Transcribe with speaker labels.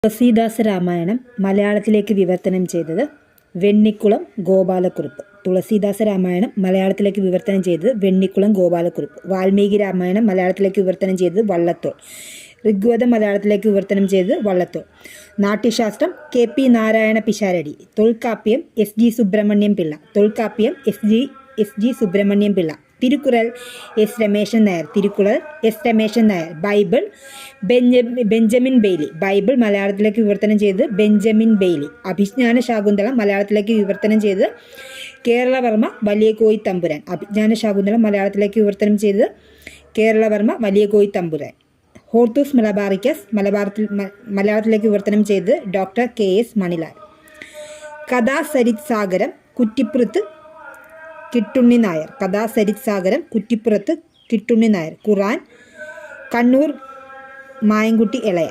Speaker 1: തുളസീദാസ രാമായണം മലയാളത്തിലേക്ക് വിവർത്തനം ചെയ്തത് വെണ്ണിക്കുളം ഗോപാലക്കുറുപ്പ്. തുളസീദാസ രാമായണം മലയാളത്തിലേക്ക് വിവർത്തനം ചെയ്തത് വെണ്ണിക്കുളം ഗോപാലക്കുറുപ്പ്. വാൽമീകി രാമായണം മലയാളത്തിലേക്ക് വിവർത്തനം ചെയ്തത് വള്ളത്തോൾ. ഋഗ്വേദം മലയാളത്തിലേക്ക് വിവർത്തനം ചെയ്തത് Vallathol. Natyashastra KP Narayana Pisharody. Tolkappiyam SG Subrahmanyam Pillai. Tolkappiyam SG Subrahmanyam Pillai. Thirukkural S Rameshan Nair. Thirukkural S Rameshan Nair. Bible Benjamin Bailey. Bible മലയാളത്തിലേക്ക് വിവർത്തനം ചെയ്തത് ബെഞ്ചമിൻ ബെയ്ലി. അഭിജ്ഞാന ശാകുന്തളം മലയാളത്തിലേക്ക് വിവർത്തനം ചെയ്തത് കേരളവർമ്മ വലിയ കോയി തമ്പുരാൻ. അഭിജ്ഞാന ശാകുന്തളം മലയാളത്തിലേക്ക് വിവർത്തനം ചെയ്തത് കേരളവർമ്മ വലിയ കോയി തമ്പുരാൻ. ഹോർത്തൂസ് മലബാറിക്കസ് മലയാളത്തിലേക്ക് വിവർത്തനം ചെയ്തത് ഡോക്ടർ KS മണിലാൽ. കഥാസരിത് സാഗരം കുറ്റിപ്പുറത്ത് കിട്ടുണ്ണി നായർ. കഥാസരിത് സാഗരം കുറ്റിപ്പുറത്ത് കിട്ടുണ്ണി നായർ. ഖുർആൻ കണ്ണൂർ മായൻകുട്ടി ഇളയ.